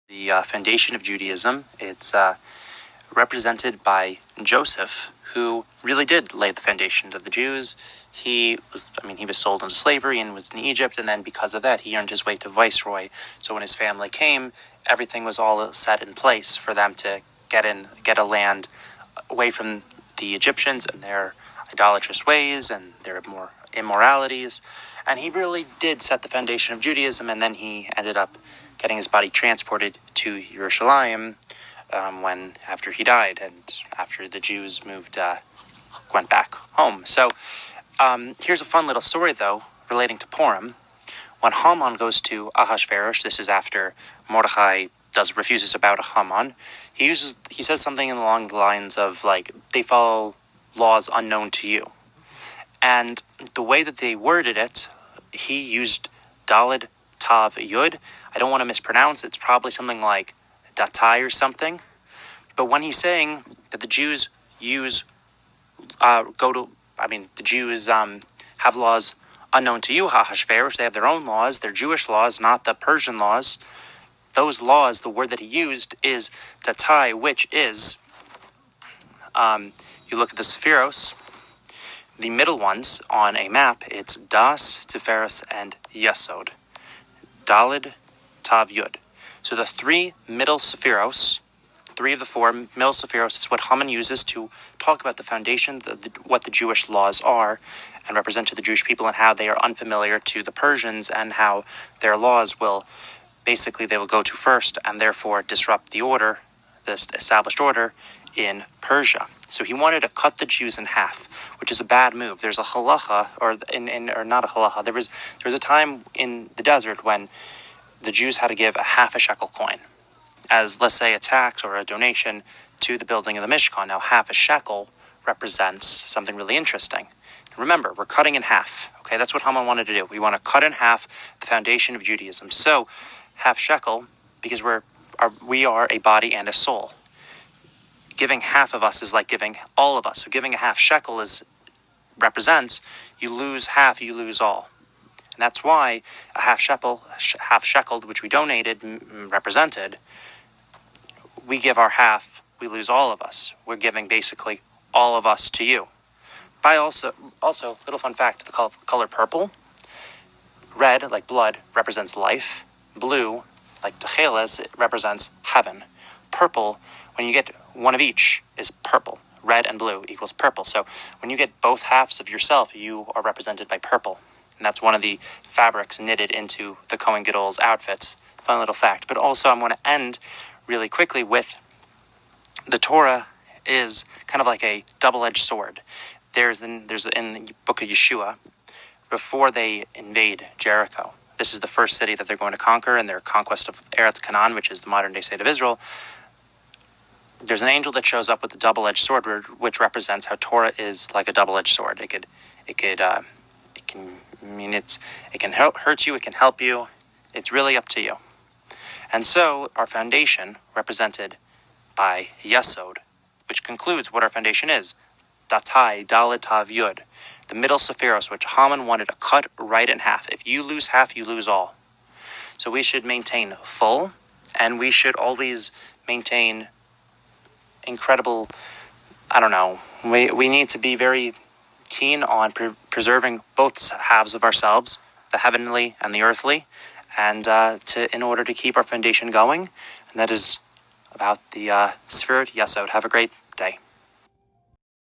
The foundation of Judaism. It's represented by Joseph, who really did lay the foundations of the Jews. He was sold into slavery and was in Egypt, and then because of that, he earned his way to viceroy. So when his family came, everything was all set in place for them to get a land away from the Egyptians and their idolatrous ways and their more immoralities. And he really did set the foundation of Judaism, and then he ended up getting his body transported to Jerusalem after he died and after the Jews went back home. So here's a fun little story, though, relating to Purim. When Haman goes to Ahasuerus, this is after Mordechai refuses to bow to Haman, he says something along the lines of, like, they follow laws unknown to you. And the way that they worded it, he used Daled Tav Yud. I don't want to mispronounce. It's probably something like Datai or something. But when he's saying that the Jews the Jews have laws unknown to you, Ahasuerus, they have their own laws, they're Jewish laws, not the Persian laws. Those laws, the word that he used is Datai, which is, you look at the Sephiros, the middle ones on a map, it's Das, Tiferes, and Yesod. Daled, Tav, Yud. So the three middle Sephiros, three of the four middle Sephiros, is what Haman uses to talk about the foundation, what the Jewish laws are, and represent to the Jewish people, and how they are unfamiliar to the Persians, and how their laws will go to first, and therefore disrupt the order, this established order in Persia. So he wanted to cut the Jews in half, which is a bad move. There's a halacha, or not a halacha. There was a time in the desert when the Jews had to give a half a shekel coin as, let's say, a tax or a donation to the building of the Mishkan. Now, half a shekel represents something really interesting. Remember, we're cutting in half. Okay, that's what Haman wanted to do. We want to cut in half the foundation of Judaism. So, half shekel, because we are a body and a soul. Giving half of us is like giving all of us. So giving a half shekel represents you lose half, you lose all. And that's why a half shekel, which we donated, represented, we give our half, we lose all of us. We're giving basically all of us to you. By also, little fun fact, the color purple, red, like blood, represents life. Blue, like techeles, it represents heaven. Purple, when you get one of each, is purple. Red and blue equals purple. So when you get both halves of yourself, you are represented by purple. And that's one of the fabrics knitted into the Kohen Gadol's outfits. Fun little fact. But also I'm going to end really quickly with the Torah is kind of like a double-edged sword. There's in the book of Yeshua, before they invade Jericho. This is the first city that they're going to conquer in their conquest of Eretz Canaan, which is the modern-day state of Israel. There's an angel that shows up with a double-edged sword, which represents how Torah is like a double-edged sword. It can hurt you, it can help you. It's really up to you. And so our foundation, represented by Yesod, which concludes what our foundation is, Datai, Daled, Tav, Yud, the middle Sephiros, which Haman wanted to cut right in half. If you lose half, you lose all. So we should maintain full, and we should always maintain incredible, we need to be very keen on preserving both halves of ourselves, the heavenly and the earthly, and in order to keep our foundation going. And that is about the Sefirot Yesod. Have a great day.